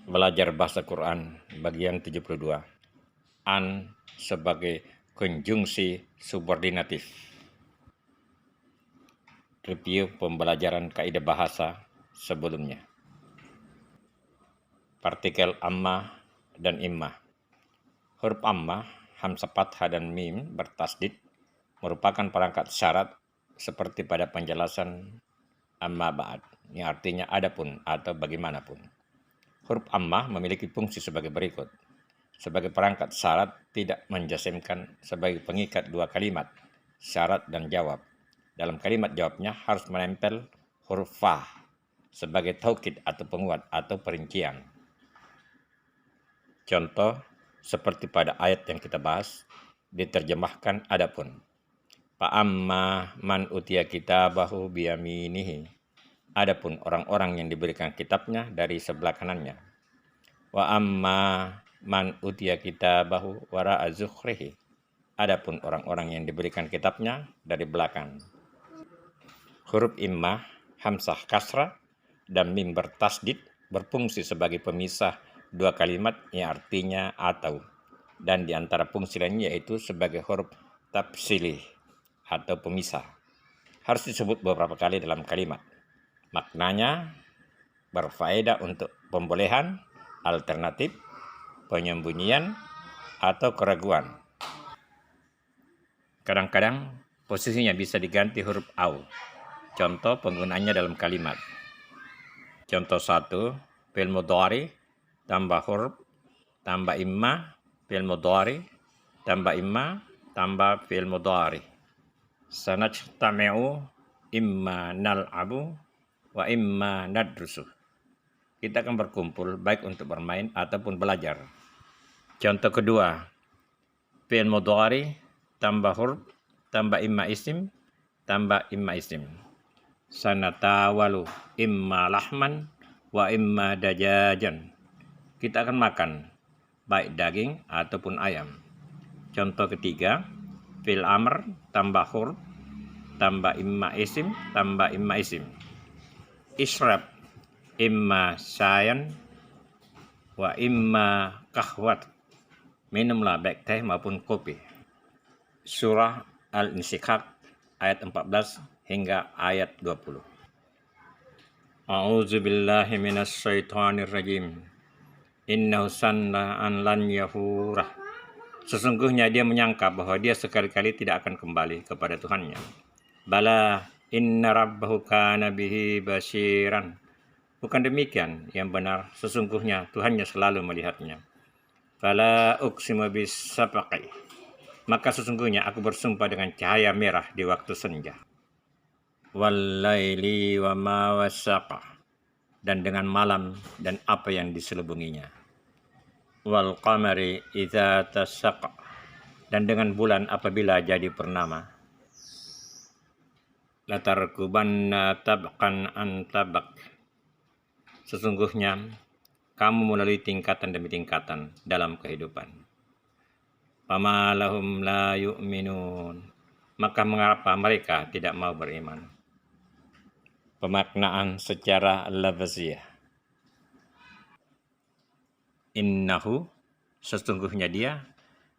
Belajar Bahasa Quran bagian 72. An sebagai konjungsi subordinatif. Review pembelajaran kaidah bahasa sebelumnya. Partikel amma dan imma. Huruf amma, hamzah fathah dan mim bertasdid merupakan perangkat syarat seperti pada penjelasan amma ba'd, yang artinya adapun atau bagaimanapun. Huruf amma memiliki fungsi sebagai berikut. Sebagai perangkat syarat tidak menjasimkan sebagai pengikat dua kalimat, syarat dan jawab. Dalam kalimat jawabnya harus menempel huruf fa sebagai taukid atau penguat atau perincian. Contoh seperti pada ayat yang kita bahas, diterjemahkan adapun. Fa'amma man utiya kitabahu biyaminihi. Adapun orang-orang yang diberikan kitabnya dari sebelah kanannya. Wa amma man utiya kitabahu wara'a zuhrihi. Adapun orang-orang yang diberikan kitabnya dari belakang. Huruf imma, hamzah kasrah, dan mim bertasdid berfungsi sebagai pemisah dua kalimat yang artinya atau, dan di antara fungsi lainnya yaitu sebagai huruf tafsilih atau pemisah. Harus disebut beberapa kali dalam kalimat. Maknanya berfaedah untuk pembolehan, alternatif, penyembunyian, atau keraguan. Kadang-kadang posisinya bisa diganti huruf au. Contoh penggunaannya dalam kalimat. Contoh 1, fi'il mudhari tambah huruf tambah imma, fi'il mudhari tambah imma tambah fi'il mudhari. Sanajtami'u imma nal'abu wa imma nadrusu. Kita akan berkumpul baik untuk bermain ataupun belajar. Contoh kedua, fi'il mudhari tambah huruf tambah imma isim tambah imma isim. Sanatawalu imma lahman wa imma dajajan. Kita akan makan baik daging ataupun ayam. Contoh ketiga, fi'il amr tambah huruf tambah imma isim tambah imma isim. Ishrab imma syayan wa imma kahwat. Minumlah baik teh maupun kopi. Surah Al-Insyiqaq ayat 14 hingga ayat 20. A'udzu billahi minasy syaithanir rajim. Innahu sanna an lan yahurah. Sesungguhnya dia menyangka bahwa dia sekali-kali tidak akan kembali kepada Tuhannya. Bala inna rabbahu kana bihi basiran. Bukan demikian, yang benar sesungguhnya Tuhannya selalu melihatnya. Fala uqsimu bis safaqi. Maka sesungguhnya aku bersumpah dengan cahaya merah di waktu senja. Wallaili wa ma wasaqa. Dan dengan malam dan apa yang diselubunginya. Wal qamari idza tasaqa. Dan dengan bulan apabila jadi purnama. Latarkubanna tabqan an tabaq. Sesungguhnya kamu melalui tingkatan demi tingkatan dalam kehidupan. Fama lahum la yu'minun. Maka mengapa mereka tidak mau beriman? Pemaknaan secara lafaziyah. Innahu, sesungguhnya dia,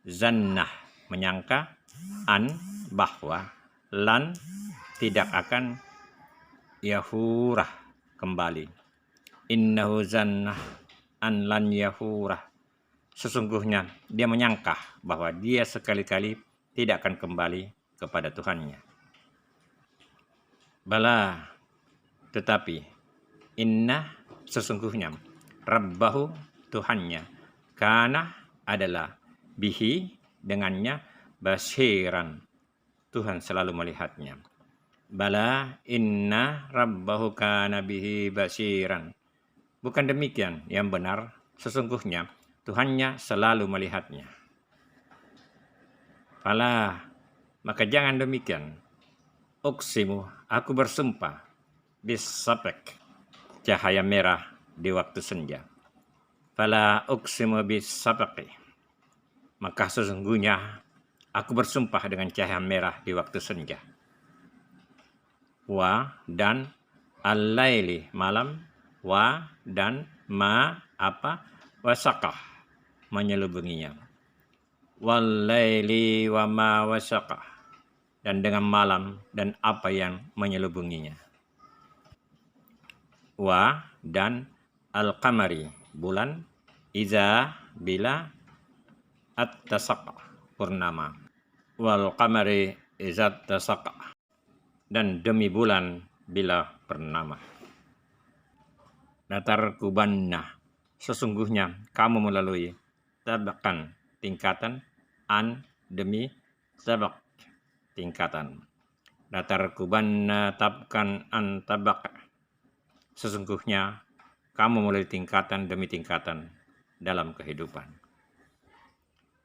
zannah, menyangka, an, bahwa, lan, tidak akan, yahurah, kembali. Innahu zannah, an lan yahurah. Sesungguhnya dia menyangka bahwa dia sekali-kali tidak akan kembali kepada Tuhannya. Bala, tetapi, inna, sesungguhnya, rabbahu, Tuhannya, kana, adalah, bihi, dengannya, basiran, Tuhan selalu melihatnya. Bala, inna, rabbahu kana bihi basiran. Bukan demikian, yang benar, sesungguhnya, Tuhannya selalu melihatnya. Fala, maka jangan demikian. Uqsimu, aku bersumpah, bisapek, cahaya merah di waktu senja. Fala uqsimu bisapeki. Maka sesungguhnya aku bersumpah dengan cahaya merah di waktu senja. Wa, dan al-laili, malam, wa dan ma apa wasaqah menyelubunginya, walaili wa ma wasaqah dan dengan malam dan apa yang menyelubunginya, wa dan al-qamari bulan, iza bila at-tasaqa purnama, wal qamari iza tasaqa dan demi bulan bila purnama. Latar kubanna sesungguhnya kamu melalui tabakan tingkatan, an demi tabak tingkatan. Latar kubanna tabkan an tabak sesungguhnya kamu melalui tingkatan demi tingkatan dalam kehidupan.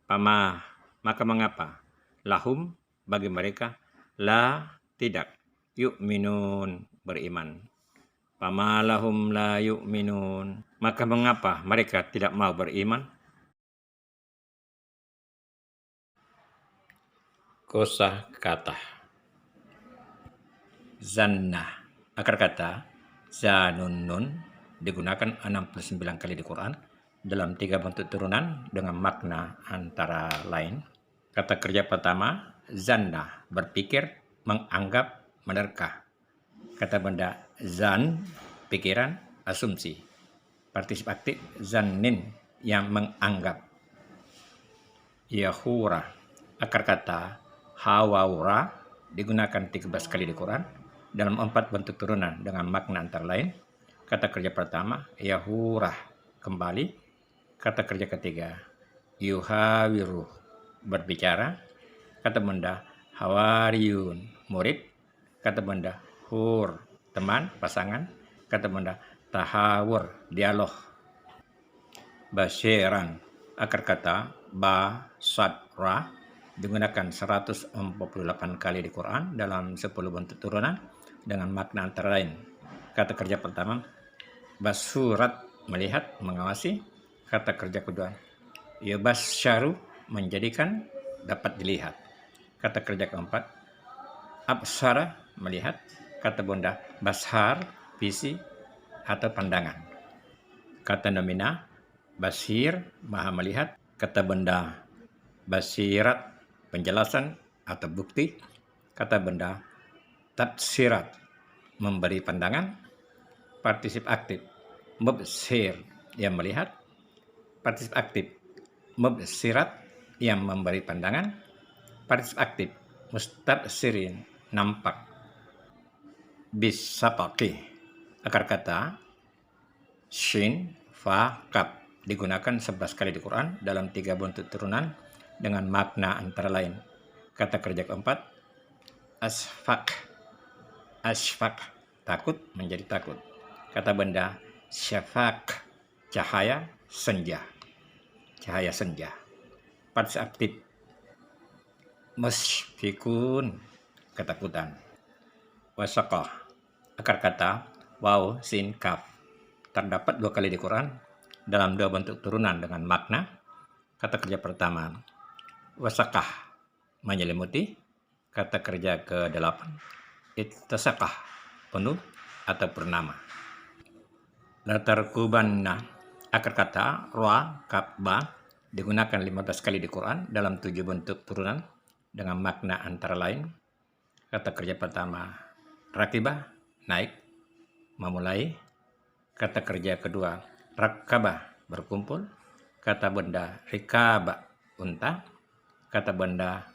Pama maka mengapa lahum bagi mereka la tidak yu'minun beriman. Pama lahum la yu'minun maka mengapa mereka tidak mau beriman. Kosa kata zanna akar kata zanunun digunakan 69 kali di Quran dalam 3 bentuk turunan dengan makna antara lain. Kata kerja pertama, zanna, berpikir, menganggap, menerka. Kata benda zan, pikiran, asumsi. Partisip aktif, zannin, yang menganggap. Yahura, akar kata hawaura, digunakan 13 kali di Quran dalam 4 bentuk turunan dengan makna antara lain. Kata kerja pertama, yahurah, kembali. Kata kerja ketiga, yuhawiru, berbicara. Kata benda hawariyun, murid. Kata benda hur, teman, pasangan. Kata benda tahawur, dialog. Basyiran, akar kata ba, sad, ra, digunakan 148 kali di Quran dalam 10 bentuk turunan dengan makna antara lain. Kata kerja pertama, basurat, melihat, mengawasi. Kata kerja kedua, yubasyaru, menjadikan, dapat dilihat. Kata kerja keempat, absara, melihat. Kata benda bashar, visi atau pandangan. Kata nomina, basir, maha melihat. Kata benda basirat, penjelasan atau bukti. Kata benda tafsirat, memberi pandangan. Partisip aktif, mubsir, yang melihat. Partisip aktif, mubsirat, yang memberi pandangan. Partisip aktif, mustabsirin, nampak. Bisapaki, akar kata shin, fa, kaf, digunakan 11 kali di Quran dalam 3 bentuk turunan dengan makna antara lain. Kata kerja keempat, asfaq, asfaq, takut, menjadi takut. Kata benda syafaq, cahaya, senja, cahaya senja. Partisip aktif, musfikun, ketakutan. Wasaqah, akar kata waw, sin, kaf, terdapat 2 kali di Quran dalam 2 bentuk turunan dengan makna. Kata kerja pertama, wasaqah, menyelimuti. Kata kerja ke-8, ittasaqah, penuh atau purnama. Latar kubanna, akar kata ra, kaf, ba, digunakan 15 kali di Quran dalam 7 bentuk turunan dengan makna antara lain. Kata kerja pertama, rakibah, naik, memulai. Kata kerja kedua, rakabah, berkumpul. Kata benda rikaba, unta. Kata benda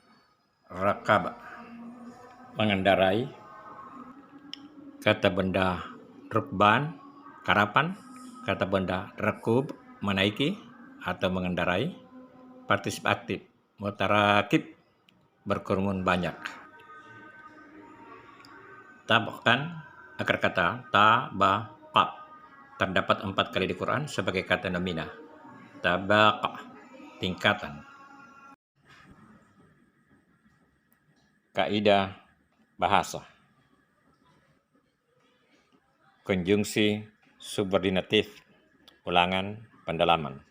rakaba, mengendarai. Kata benda rukban, karapan. Kata benda rakub, menaiki atau mengendarai. Partisip aktif, mutarakib, berkerumun banyak. Tabaqan, akar kata tabaqa, terdapat 4 kali di Quran sebagai kata nomina. Tabaqa, tingkatan. Kaidah bahasa. Konjungsi subordinatif, ulangan, pendalaman.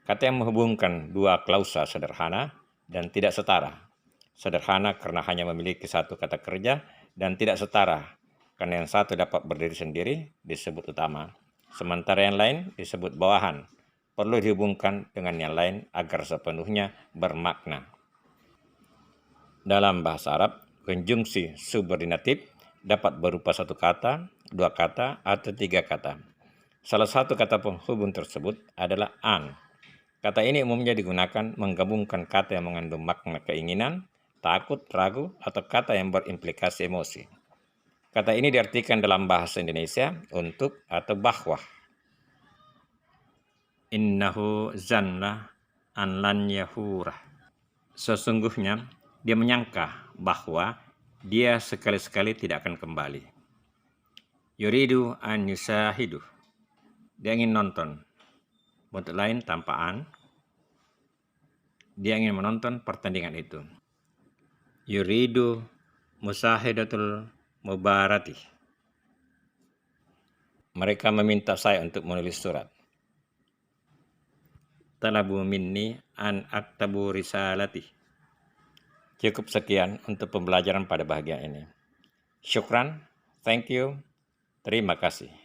Kata yang menghubungkan 2 klausa sederhana dan tidak setara. Sederhana karena hanya memiliki 1 kata kerja dan tidak setara karena yang satu dapat berdiri sendiri disebut utama. sementara yang lain disebut bawahan. Perlu dihubungkan dengan yang lain agar sepenuhnya bermakna. Dalam bahasa Arab, konjungsi subordinatif dapat berupa satu kata, dua kata, atau tiga kata. Salah satu kata penghubung tersebut adalah an. Kata ini umumnya digunakan menggabungkan kata yang mengandung makna keinginan, takut, ragu, atau kata yang berimplikasi emosi. Kata ini diartikan dalam bahasa Indonesia untuk atau bahwa. Innahu zanna an lan yahurah. Sesungguhnya dia menyangka bahwa dia sekali-sekali tidak akan kembali. Yuridu an yusahidu. Dia ingin nonton. Bentuk lain tanpa an. Dia ingin menonton pertandingan itu. Yuridu musahidatul mubarati. Mereka meminta saya untuk menulis surat. Talabu minni an aktabu risalati. Cukup sekian untuk pembelajaran pada bagian ini. Syukran, thank you, terima kasih.